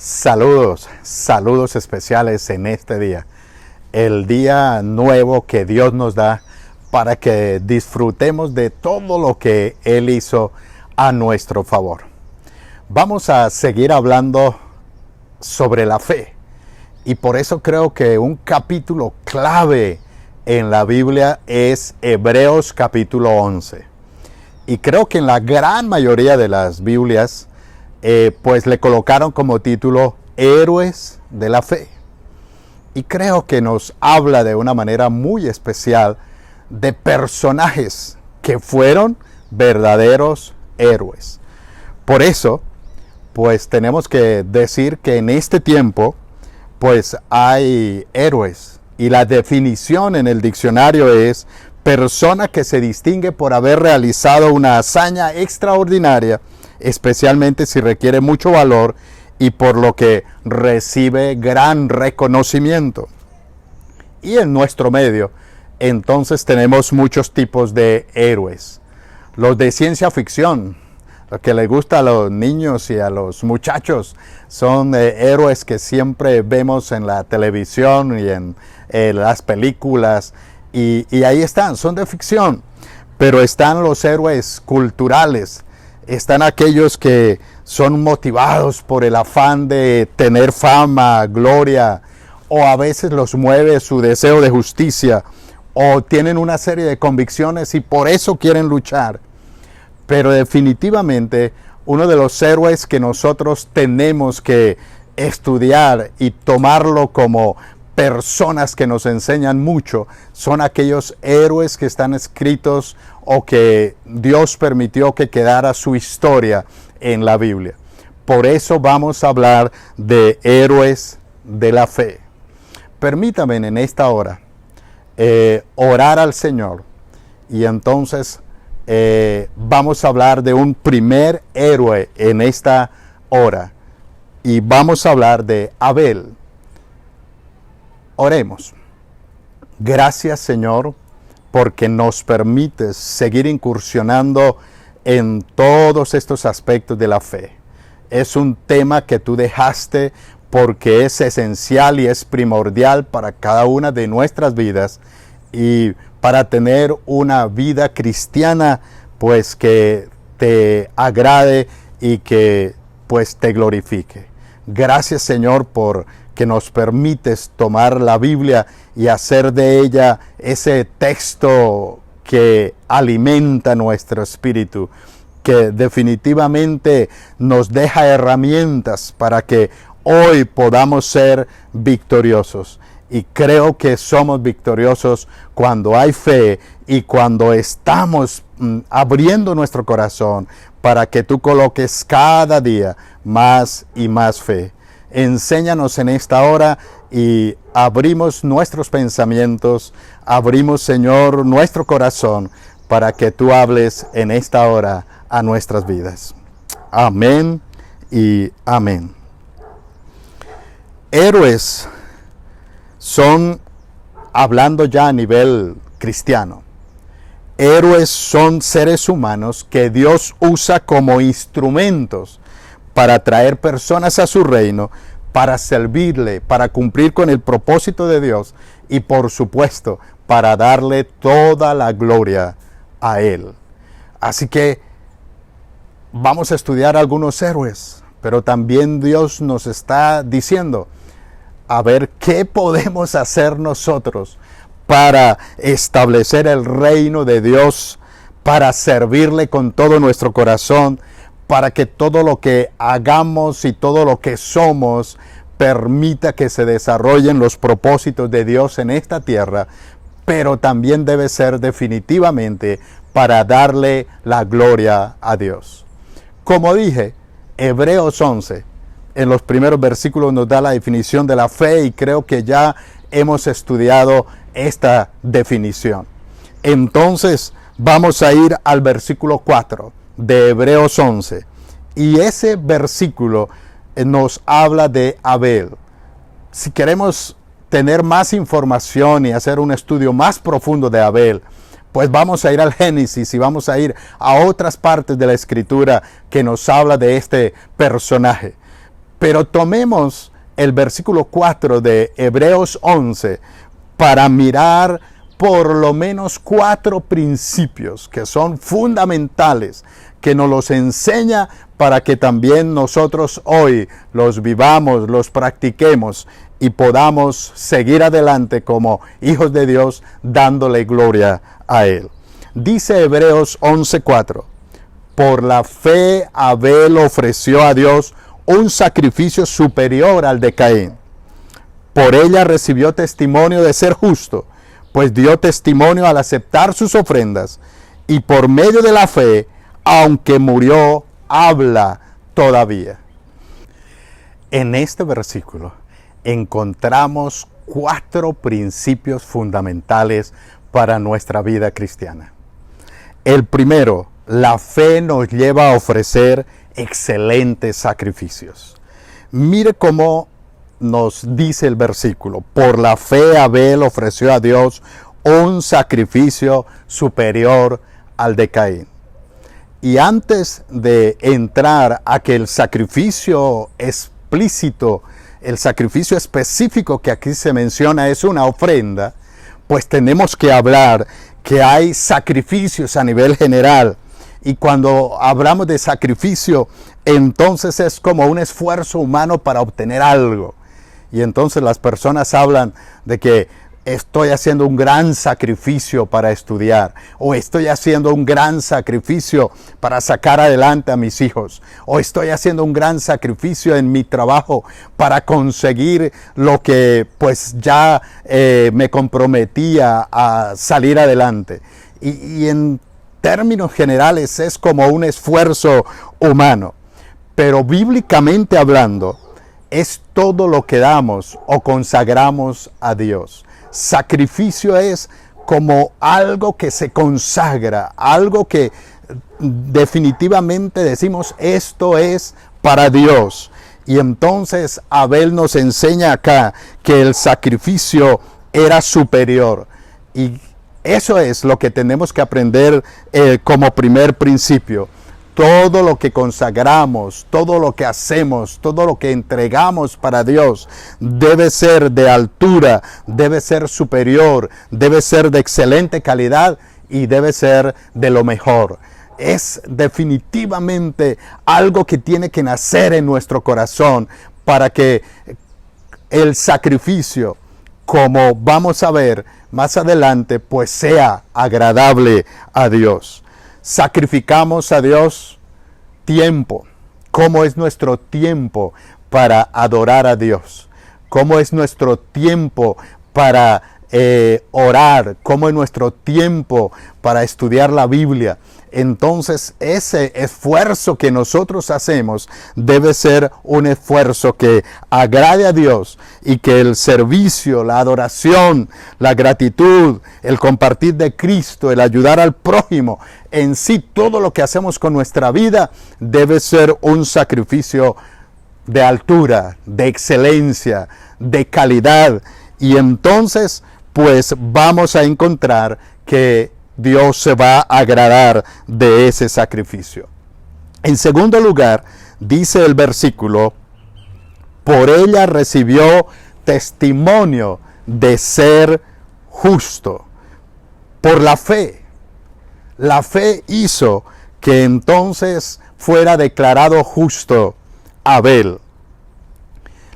Saludos especiales en este día, el día nuevo que Dios nos da para que disfrutemos de todo lo que Él hizo a nuestro favor. Vamos a seguir hablando sobre la fe y por eso creo que un capítulo clave en la Biblia es Hebreos capítulo 11. Y creo que en la gran mayoría de las Biblias pues le colocaron como título Héroes de la Fe. Y creo que nos habla de una manera muy especial de personajes que fueron verdaderos héroes. Por eso, pues tenemos que decir que en este tiempo, pues hay héroes. Y la definición en el diccionario es persona que se distingue por haber realizado una hazaña extraordinaria, especialmente si requiere mucho valor y por lo que recibe gran reconocimiento. Y en nuestro medio, entonces tenemos muchos tipos de héroes. Los de ciencia ficción, lo que les gusta a los niños y a los muchachos, son héroes que siempre vemos en la televisión y en las películas. Y ahí están, son de ficción. Pero están los héroes culturales. Están aquellos que son motivados por el afán de tener fama, gloria, o a veces los mueve su deseo de justicia, o tienen una serie de convicciones y por eso quieren luchar. Pero definitivamente uno de los héroes que nosotros tenemos que estudiar y tomarlo como personas que nos enseñan mucho son aquellos héroes que están escritos o que Dios permitió que quedara su historia en la Biblia. Por eso vamos a hablar de héroes de la fe. Permítame en esta hora orar al Señor y entonces vamos a hablar de un primer héroe en esta hora y vamos a hablar de Abel. Oremos. Gracias, Señor, porque nos permites seguir incursionando en todos estos aspectos de la fe. Es un tema que tú dejaste porque es esencial y es primordial para cada una de nuestras vidas y para tener una vida cristiana pues que te agrade y que pues te glorifique. Gracias, Señor, por que nos permites tomar la Biblia y hacer de ella ese texto que alimenta nuestro espíritu, que definitivamente nos deja herramientas para que hoy podamos ser victoriosos. Y creo que somos victoriosos cuando hay fe y cuando estamos abriendo nuestro corazón para que tú coloques cada día más y más fe. Enséñanos en esta hora y abrimos nuestros pensamientos, abrimos, Señor, nuestro corazón para que tú hables en esta hora a nuestras vidas. Amén y amén. Héroes son, hablando ya a nivel cristiano, héroes son seres humanos que Dios usa como instrumentos para traer personas a su reino, para servirle, para cumplir con el propósito de Dios y por supuesto para darle toda la gloria a Él. Así que vamos a estudiar algunos héroes, pero también Dios nos está diciendo, a ver qué podemos hacer nosotros para establecer el reino de Dios, para servirle con todo nuestro corazón, para que todo lo que hagamos y todo lo que somos permita que se desarrollen los propósitos de Dios en esta tierra, pero también debe ser definitivamente para darle la gloria a Dios. Como dije, Hebreos 11, en los primeros versículos nos da la definición de la fe y creo que ya hemos estudiado esta definición. Entonces vamos a ir al versículo 4 de Hebreos 11 y ese versículo nos habla de Abel. Si queremos tener más información y hacer un estudio más profundo de Abel, pues vamos a ir al Génesis y vamos a ir a otras partes de la Escritura que nos habla de este personaje. Pero tomemos el versículo 4 de Hebreos 11 para mirar por lo menos 4 principios que son fundamentales, que nos los enseña para que también nosotros hoy los vivamos, los practiquemos y podamos seguir adelante como hijos de Dios dándole gloria a Él. Dice Hebreos 11:4, por la fe Abel ofreció a Dios un sacrificio superior al de Caín. Por ella recibió testimonio de ser justo, pues dio testimonio al aceptar sus ofrendas, y por medio de la fe, aunque murió, habla todavía. En este versículo encontramos 4 principios fundamentales para nuestra vida cristiana. El primero, la fe nos lleva a ofrecer excelentes sacrificios. Mire cómo nos dice el versículo: por la fe Abel ofreció a Dios un sacrificio superior al de Caín. Y antes de entrar a que el sacrificio explícito, el sacrificio específico que aquí se menciona es una ofrenda, pues tenemos que hablar que hay sacrificios a nivel general. Y cuando hablamos de sacrificio, entonces es como un esfuerzo humano para obtener algo. Y entonces las personas hablan de que estoy haciendo un gran sacrificio para estudiar, o estoy haciendo un gran sacrificio para sacar adelante a mis hijos, o estoy haciendo un gran sacrificio en mi trabajo para conseguir lo que pues ya me comprometía a salir adelante. Y en términos generales es como un esfuerzo humano, pero bíblicamente hablando es todo lo que damos o consagramos a Dios. Sacrificio es como algo que se consagra, algo que definitivamente decimos esto es para Dios. Y entonces Abel nos enseña acá que el sacrificio era superior. Y eso es lo que tenemos que aprender como primer principio. Todo lo que consagramos, todo lo que hacemos, todo lo que entregamos para Dios debe ser de altura, debe ser superior, debe ser de excelente calidad y debe ser de lo mejor. Es definitivamente algo que tiene que nacer en nuestro corazón para que el sacrificio, como vamos a ver más adelante, pues sea agradable a Dios. Sacrificamos a Dios tiempo. ¿Cómo es nuestro tiempo para adorar a Dios? ¿Cómo es nuestro tiempo para orar? ¿Cómo es nuestro tiempo para estudiar la Biblia? Entonces ese esfuerzo que nosotros hacemos debe ser un esfuerzo que agrade a Dios, y que el servicio, la adoración, la gratitud, el compartir de Cristo, el ayudar al prójimo, en sí todo lo que hacemos con nuestra vida debe ser un sacrificio de altura, de excelencia, de calidad. Y entonces pues vamos a encontrar que Dios se va a agradar de ese sacrificio. En segundo lugar, dice el versículo: por ella recibió testimonio de ser justo. Por la fe. La fe hizo que entonces fuera declarado justo Abel.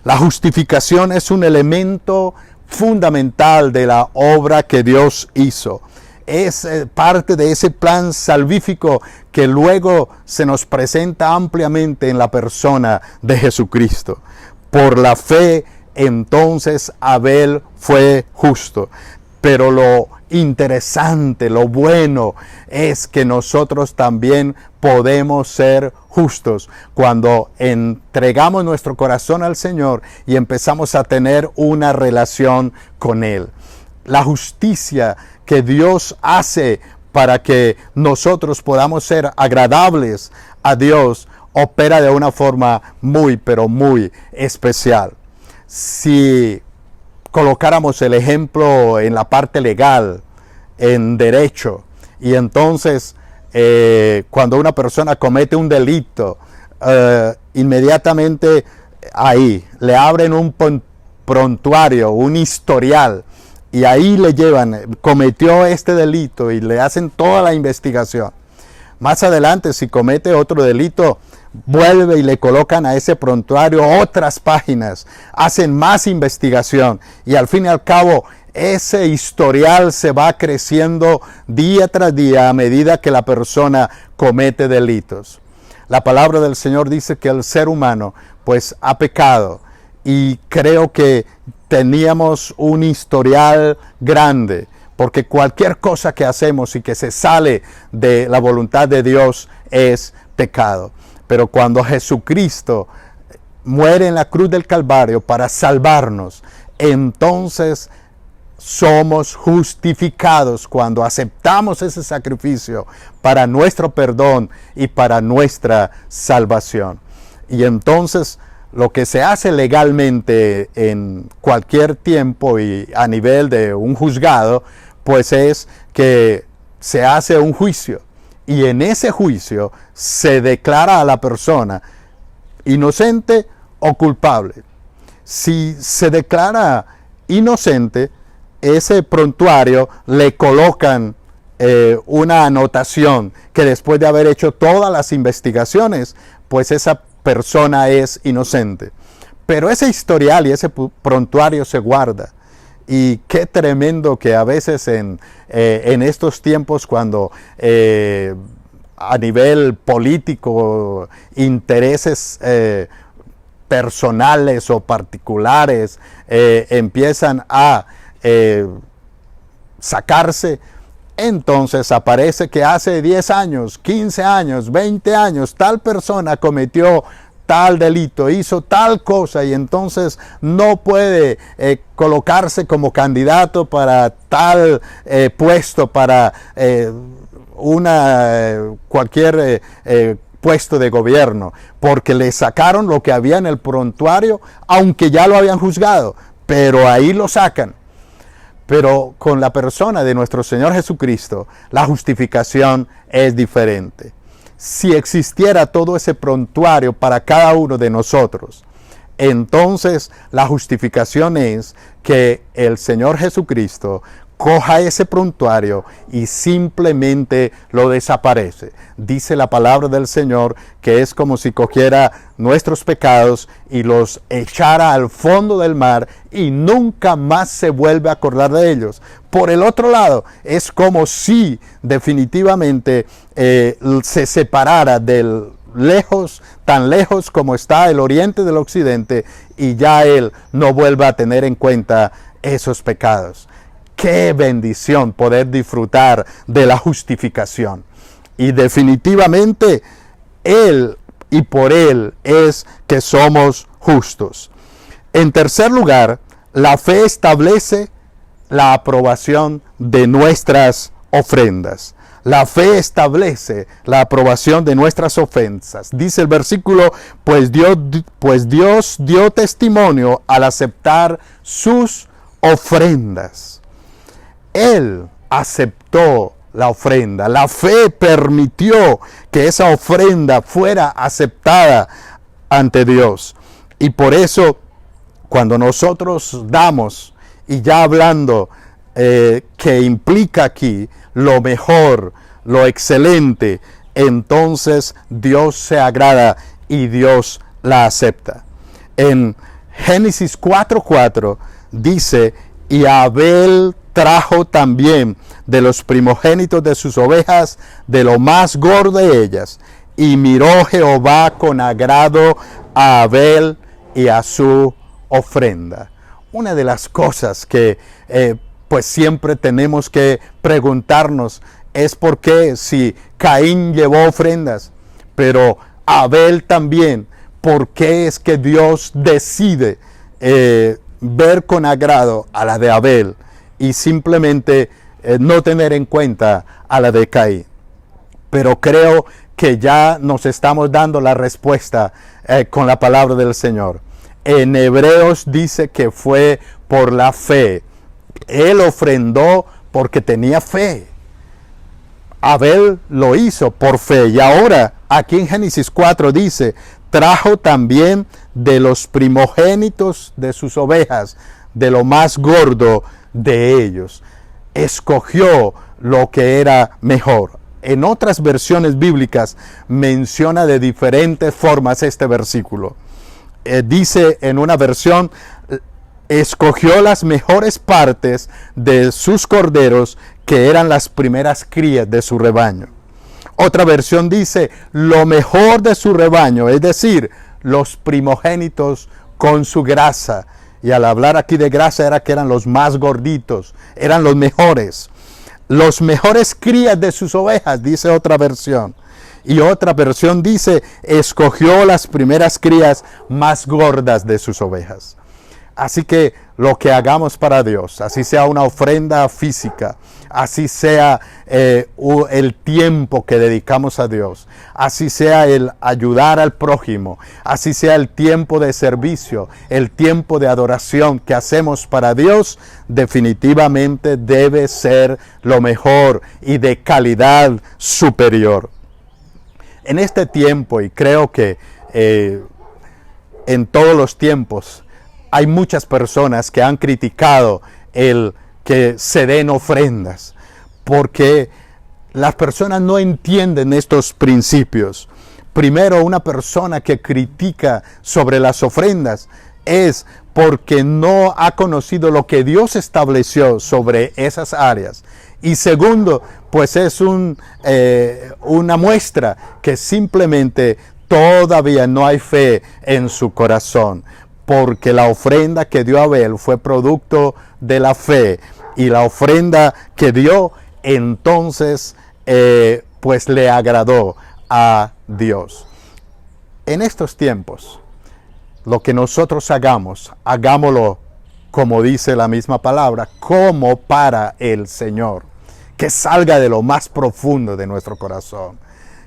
La justificación es un elemento fundamental de la obra que Dios hizo. Es parte de ese plan salvífico que luego se nos presenta ampliamente en la persona de Jesucristo. Por la fe, entonces Abel fue justo. Pero lo interesante, lo bueno, es que nosotros también podemos ser justos cuando entregamos nuestro corazón al Señor y empezamos a tener una relación con Él. La justicia que Dios hace para que nosotros podamos ser agradables a Dios opera de una forma muy, pero muy especial. Si colocáramos el ejemplo en la parte legal, en derecho, y entonces cuando una persona comete un delito, inmediatamente ahí, le abren un prontuario, un historial, y ahí le llevan, cometió este delito y le hacen toda la investigación. Más adelante, si comete otro delito, vuelve y le colocan a ese prontuario otras páginas, hacen más investigación y al fin y al cabo ese historial se va creciendo día tras día a medida que la persona comete delitos. La palabra del Señor dice que el ser humano pues ha pecado y creo que teníamos un historial grande, porque cualquier cosa que hacemos y que se sale de la voluntad de Dios es pecado. Pero cuando Jesucristo muere en la cruz del Calvario para salvarnos, entonces somos justificados cuando aceptamos ese sacrificio para nuestro perdón y para nuestra salvación. Y entonces lo que se hace legalmente en cualquier tiempo y a nivel de un juzgado, pues es que se hace un juicio. Y en ese juicio se declara a la persona inocente o culpable. Si se declara inocente, ese prontuario le colocan una anotación que después de haber hecho todas las investigaciones, pues esa persona es inocente. Pero ese historial y ese prontuario se guarda. Y qué tremendo que a veces en estos tiempos cuando a nivel político intereses personales o particulares empiezan a sacarse, entonces aparece que hace 10 años, 15 años, 20 años, tal persona cometió tal delito, hizo tal cosa y entonces no puede colocarse como candidato para tal puesto, para cualquier puesto de gobierno, porque le sacaron lo que había en el prontuario, aunque ya lo habían juzgado, pero ahí lo sacan. Pero con la persona de nuestro Señor Jesucristo, la justificación es diferente. Si existiera todo ese prontuario para cada uno de nosotros, entonces la justificación es que el Señor Jesucristo coja ese prontuario y simplemente lo desaparece. Dice la palabra del Señor que es como si cogiera nuestros pecados y los echara al fondo del mar y nunca más se vuelve a acordar de ellos. Por el otro lado, es como si definitivamente se separara del lejos, tan lejos como está el oriente del occidente, y ya Él no vuelva a tener en cuenta esos pecados. Qué bendición poder disfrutar de la justificación. Y definitivamente Él y por Él es que somos justos. En tercer lugar, la fe establece la aprobación de nuestras ofrendas. La fe establece la aprobación de nuestras ofensas. Dice el versículo, pues Dios dio testimonio al aceptar sus ofrendas. Él aceptó la ofrenda. La fe permitió que esa ofrenda fuera aceptada ante Dios. Y por eso, cuando nosotros damos, y ya hablando que implica aquí lo mejor, lo excelente, entonces Dios se agrada y Dios la acepta. En Génesis 4:4 dice, y Abel trajo también de los primogénitos de sus ovejas, de lo más gordo de ellas, y miró Jehová con agrado a Abel y a su ofrenda. Una de las cosas que pues siempre tenemos que preguntarnos es por qué si Caín llevó ofrendas, pero Abel también, ¿por qué es que Dios decide ver con agrado a la de Abel y simplemente no tener en cuenta a la de Caín? Pero creo que ya nos estamos dando la respuesta con la palabra del Señor. En Hebreos dice que fue por la fe. Él ofrendó porque tenía fe. Abel lo hizo por fe. Y ahora aquí en Génesis 4 dice, trajo también de los primogénitos de sus ovejas, de lo más gordo de ellos. Escogió lo que era mejor. En otras versiones bíblicas menciona de diferentes formas este versículo. Dice en una versión, escogió las mejores partes de sus corderos, que eran las primeras crías de su rebaño. Otra versión dice, lo mejor de su rebaño, es decir, los primogénitos con su grasa. Y al hablar aquí de grasa era que eran los más gorditos, eran los mejores. Los mejores crías de sus ovejas, dice otra versión. Y otra versión dice, escogió las primeras crías más gordas de sus ovejas. Así que lo que hagamos para Dios, así sea una ofrenda física, así sea el tiempo que dedicamos a Dios, así sea el ayudar al prójimo, así sea el tiempo de servicio, el tiempo de adoración que hacemos para Dios, definitivamente debe ser lo mejor y de calidad superior. En este tiempo, y creo que en todos los tiempos, hay muchas personas que han criticado el que se den ofrendas, porque las personas no entienden estos principios. Primero, una persona que critica sobre las ofrendas es porque no ha conocido lo que Dios estableció sobre esas áreas. Y segundo, pues es una muestra que simplemente todavía no hay fe en su corazón. Porque la ofrenda que dio Abel fue producto de la fe, y la ofrenda que dio entonces pues le agradó a Dios. En estos tiempos, lo que nosotros hagamos, hagámoslo como dice la misma palabra, como para el Señor, que salga de lo más profundo de nuestro corazón,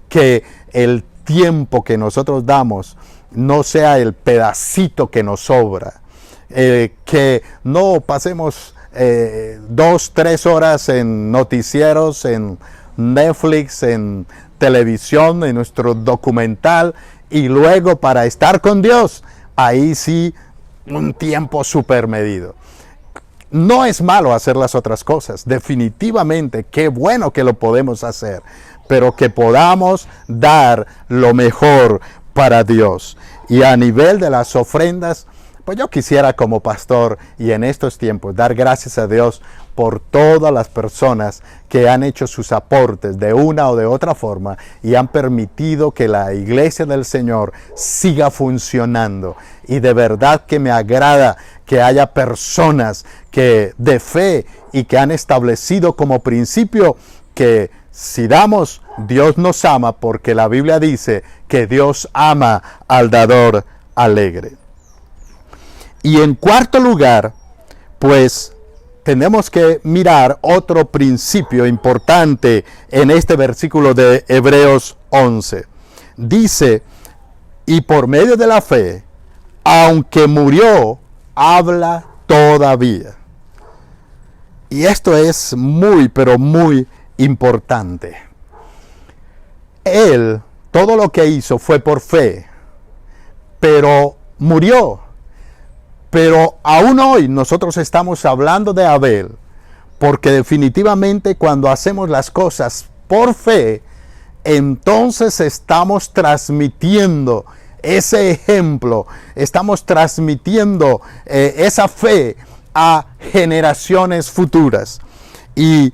que el tiempo que nosotros damos no sea el pedacito que nos sobra, que no pasemos 2-3 horas en noticieros, en Netflix, en televisión, en nuestro documental, y luego para estar con Dios, ahí sí un tiempo súper medido. No es malo hacer las otras cosas, definitivamente, qué bueno que lo podemos hacer, pero que podamos dar lo mejor para Dios. Y a nivel de las ofrendas, pues yo quisiera como pastor y en estos tiempos dar gracias a Dios por todas las personas que han hecho sus aportes de una o de otra forma y han permitido que la iglesia del Señor siga funcionando. Y de verdad que me agrada que haya personas que de fe y que han establecido como principio que si damos, Dios nos ama, porque la Biblia dice que Dios ama al dador alegre. Y en cuarto lugar, pues tenemos que mirar otro principio importante en este versículo de Hebreos 11. Dice, y por medio de la fe, aunque murió, habla todavía. Y esto es muy, pero muy importante. Él, todo lo que hizo fue por fe, pero murió. Pero aún hoy nosotros estamos hablando de Abel, porque definitivamente cuando hacemos las cosas por fe, entonces estamos transmitiendo ese ejemplo, estamos transmitiendo esa fe a generaciones futuras. Y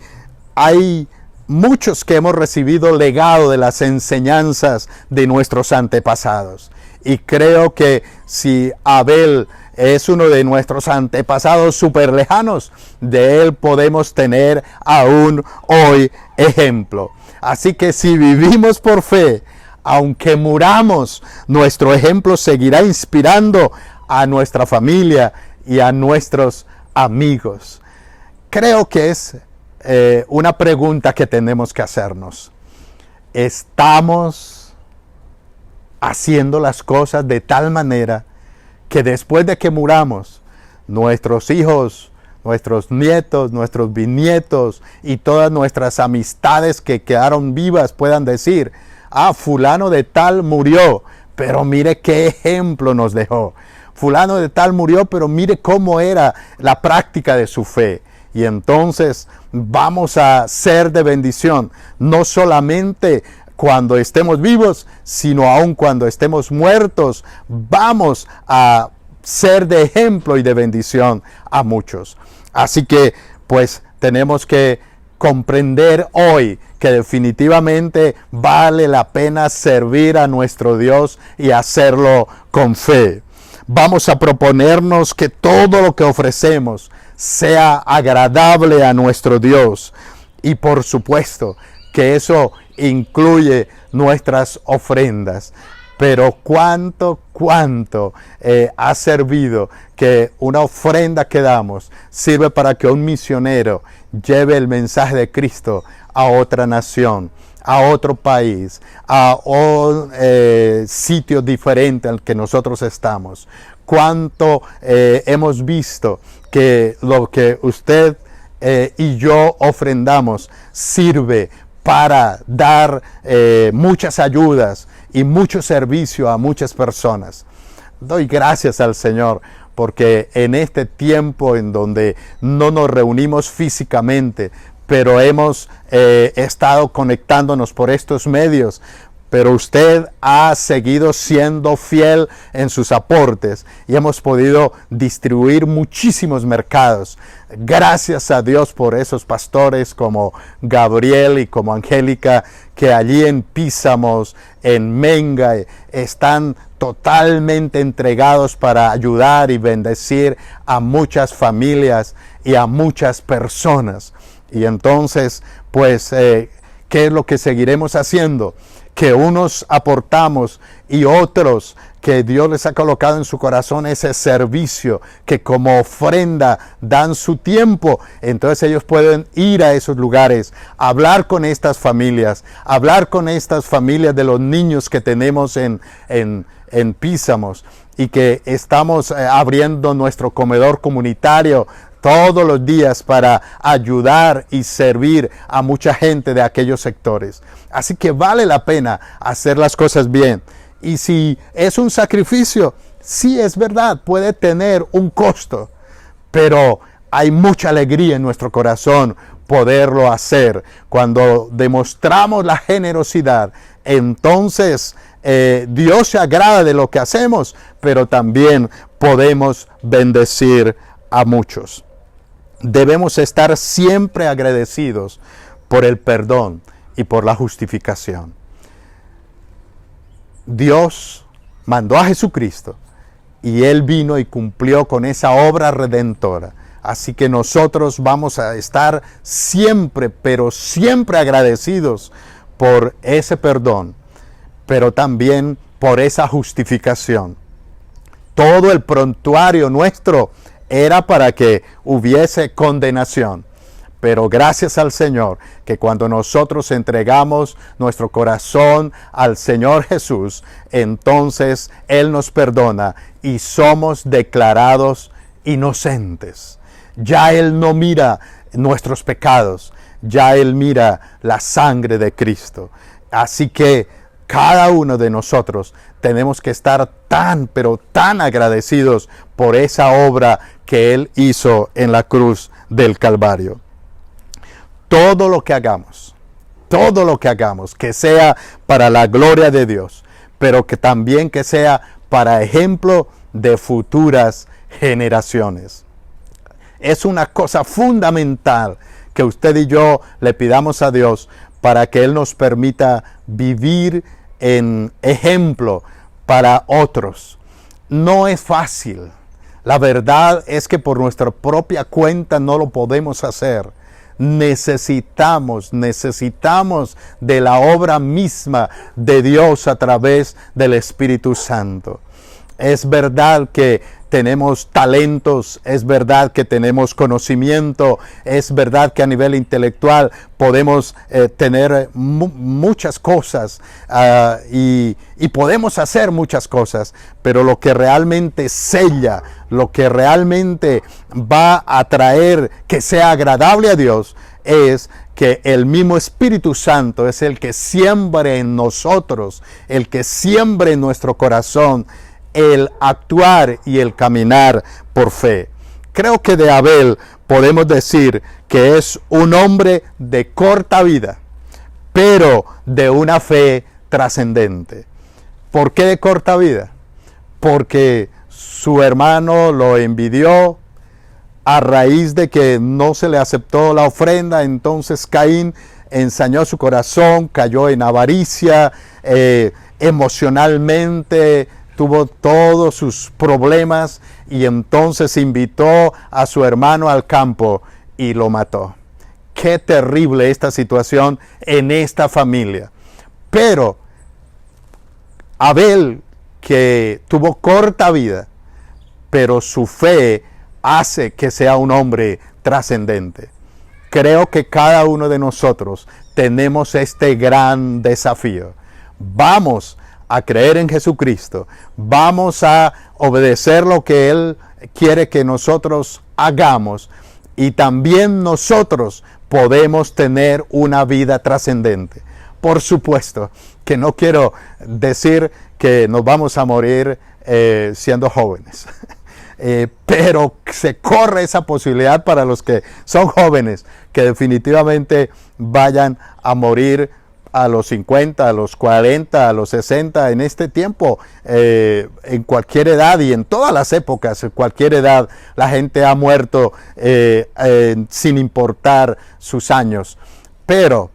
hay muchos que hemos recibido legado de las enseñanzas de nuestros antepasados. Y creo que si Abel es uno de nuestros antepasados súper lejanos, de él podemos tener aún hoy ejemplo. Así que si vivimos por fe, aunque muramos, nuestro ejemplo seguirá inspirando a nuestra familia y a nuestros amigos. Creo que es una pregunta que tenemos que hacernos. ¿Estamos haciendo las cosas de tal manera que después de que muramos, nuestros hijos, nuestros nietos, nuestros bisnietos y todas nuestras amistades que quedaron vivas puedan decir, fulano de tal murió, pero mire qué ejemplo nos dejó. Fulano de tal murió, pero mire cómo era la práctica de su fe. Y entonces vamos a ser de bendición, no solamente cuando estemos vivos, sino aun cuando estemos muertos, vamos a ser de ejemplo y de bendición a muchos. Así que pues tenemos que comprender hoy que definitivamente vale la pena servir a nuestro Dios y hacerlo con fe. Vamos a proponernos que todo lo que ofrecemos sea agradable a nuestro Dios. Y por supuesto que eso incluye nuestras ofrendas. Pero cuánto ha servido que una ofrenda que damos sirve para que un misionero lleve el mensaje de Cristo a otra nación, a otro país, a un sitio diferente al que nosotros estamos. Cuánto hemos visto que lo que usted y yo ofrendamos sirve para dar muchas ayudas y mucho servicio a muchas personas. Doy gracias al Señor porque en este tiempo en donde no nos reunimos físicamente, pero hemos estado conectándonos por estos medios, pero usted ha seguido siendo fiel en sus aportes y hemos podido distribuir muchísimos mercados. Gracias a Dios por esos pastores como Gabriel y como Angélica, que allí en Písamos, en Menga, están totalmente entregados para ayudar y bendecir a muchas familias y a muchas personas. Y entonces, pues, ¿qué es lo que seguiremos haciendo? Que unos aportamos y otros que Dios les ha colocado en su corazón ese servicio, que como ofrenda dan su tiempo. Entonces ellos pueden ir a esos lugares, hablar con estas familias, de los niños que tenemos en Písamos y que estamos abriendo nuestro comedor comunitario todos los días para ayudar y servir a mucha gente de aquellos sectores. Así que vale la pena hacer las cosas bien. Y si es un sacrificio, sí es verdad, puede tener un costo, pero hay mucha alegría en nuestro corazón poderlo hacer. Cuando demostramos la generosidad, entonces Dios se agrada de lo que hacemos, pero también podemos bendecir a muchos. Debemos estar siempre agradecidos por el perdón y por la justificación. Dios mandó a Jesucristo y Él vino y cumplió con esa obra redentora. Así que nosotros vamos a estar siempre, pero siempre agradecidos por ese perdón, pero también por esa justificación. Todo el prontuario nuestro era para que hubiese condenación. Pero gracias al Señor, que cuando nosotros entregamos nuestro corazón al Señor Jesús, entonces Él nos perdona y somos declarados inocentes. Ya Él no mira nuestros pecados, ya Él mira la sangre de Cristo. Así que cada uno de nosotros tenemos que estar pero tan agradecidos por esa obra que Él hizo en la cruz del Calvario. Todo lo que hagamos, que sea para la gloria de Dios, pero que también que sea para ejemplo de futuras generaciones. Es una cosa fundamental que usted y yo le pidamos a Dios para que Él nos permita vivir en ejemplo para otros. No es fácil. La verdad es que por nuestra propia cuenta no lo podemos hacer. Necesitamos de la obra misma de Dios a través del Espíritu Santo. Es verdad que tenemos talentos, es verdad que tenemos conocimiento, es verdad que a nivel intelectual podemos tener muchas cosas y podemos hacer muchas cosas, pero lo que realmente sella, lo que realmente va a traer que sea agradable a Dios, es que el mismo Espíritu Santo es el que siembra en nosotros, el que siembra en nuestro corazón el actuar y el caminar por fe. Creo que de Abel podemos decir que es un hombre de corta vida, pero de una fe trascendente. ¿Por qué de corta vida? Porque su hermano lo envidió a raíz de que no se le aceptó la ofrenda. Entonces Caín ensañó su corazón, cayó en avaricia, emocionalmente tuvo todos sus problemas y entonces invitó a su hermano al campo y lo mató. Qué terrible esta situación en esta familia. Pero Abel, que tuvo corta vida, pero su fe hace que sea un hombre trascendente. Creo que cada uno de nosotros tenemos este gran desafío. Vamos a creer en Jesucristo. Vamos a obedecer lo que Él quiere que nosotros hagamos. Y también nosotros podemos tener una vida trascendente. Por supuesto que no quiero decir que nos vamos a morir siendo jóvenes. Pero se corre esa posibilidad para los que son jóvenes, que definitivamente vayan a morir a los 50, a los 40, a los 60, en este tiempo, en cualquier edad y en todas las épocas, en cualquier edad, la gente ha muerto sin importar sus años. Pero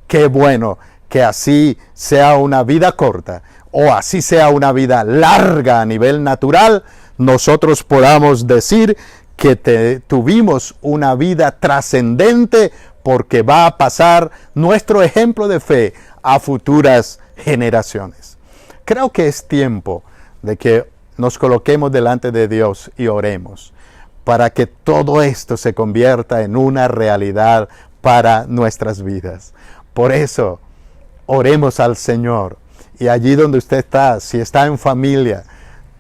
qué bueno que así sea una vida corta o así sea una vida larga a nivel natural, nosotros podamos decir que tuvimos una vida trascendente, porque va a pasar nuestro ejemplo de fe a futuras generaciones. Creo que es tiempo de que nos coloquemos delante de Dios y oremos para que todo esto se convierta en una realidad para nuestras vidas. Por eso, oremos al Señor. Y allí donde usted está, si está en familia,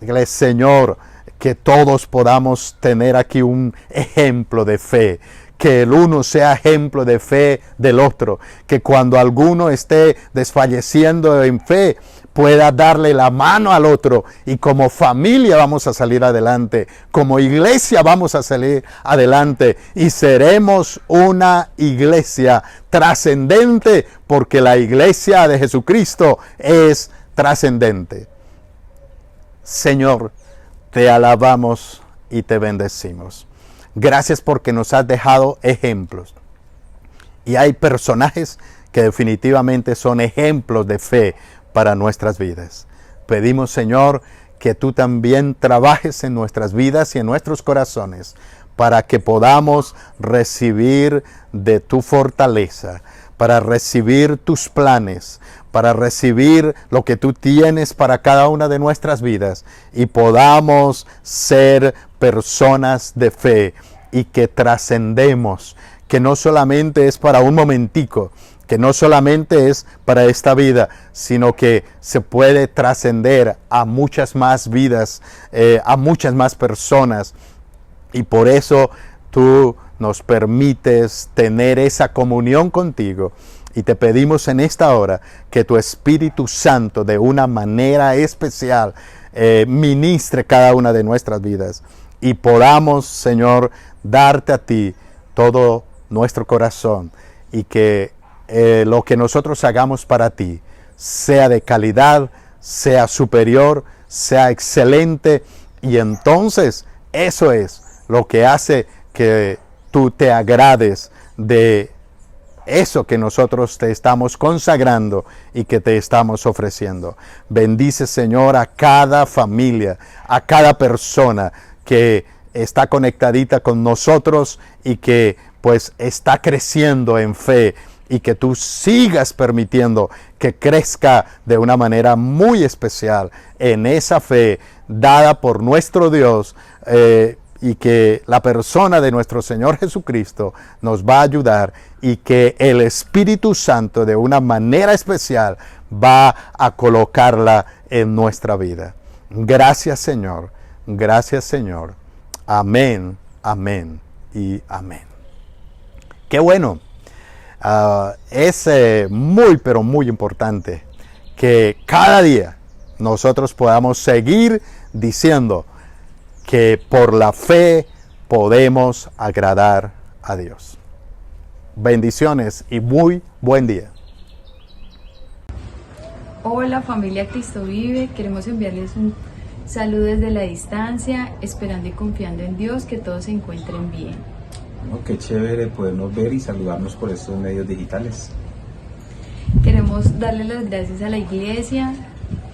dígale: Señor, que todos podamos tener aquí un ejemplo de fe. Que el uno sea ejemplo de fe del otro. Que cuando alguno esté desfalleciendo en fe, pueda darle la mano al otro. Y como familia vamos a salir adelante. Como iglesia vamos a salir adelante. Y seremos una iglesia trascendente, porque la iglesia de Jesucristo es trascendente. Señor, te alabamos y te bendecimos. Gracias porque nos has dejado ejemplos. Y hay personajes que definitivamente son ejemplos de fe para nuestras vidas. Pedimos, Señor, que tú también trabajes en nuestras vidas y en nuestros corazones para que podamos recibir de tu fortaleza, para recibir tus planes, para recibir lo que tú tienes para cada una de nuestras vidas y podamos ser personas de fe y que trascendemos, que no solamente es para un momentico, que no solamente es para esta vida, sino que se puede trascender a muchas más vidas, a muchas más personas. Y por eso tú nos permites tener esa comunión contigo. Y te pedimos en esta hora que tu Espíritu Santo de una manera especial ministre cada una de nuestras vidas. Y podamos, Señor, darte a ti todo nuestro corazón. Y que lo que nosotros hagamos para ti sea de calidad, sea superior, sea excelente. Y entonces eso es lo que hace que tú te agrades de eso que nosotros te estamos consagrando y que te estamos ofreciendo. Bendice, Señor, a cada familia, a cada persona que está conectadita con nosotros y que pues está creciendo en fe, y que tú sigas permitiendo que crezca de una manera muy especial en esa fe dada por nuestro Dios, y que la persona de nuestro Señor Jesucristo nos va a ayudar, y que el Espíritu Santo de una manera especial va a colocarla en nuestra vida. Gracias, Señor. Gracias, Señor. Amén, amén y amén. Qué bueno Es muy, pero muy importante que cada día nosotros podamos seguir diciendo que por la fe podemos agradar a Dios. Bendiciones y muy buen día. Hola familia Cristo Vive, queremos enviarles un saludo desde la distancia, esperando y confiando en Dios que todos se encuentren bien. Bueno, qué chévere podernos ver y saludarnos por estos medios digitales. Queremos darle las gracias a la iglesia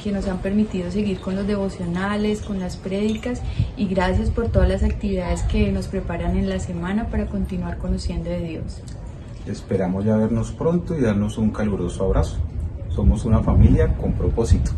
que nos han permitido seguir con los devocionales, con las prédicas, y gracias por todas las actividades que nos preparan en la semana para continuar conociendo de Dios. Esperamos ya vernos pronto y darnos un caluroso abrazo. Somos una familia con propósito.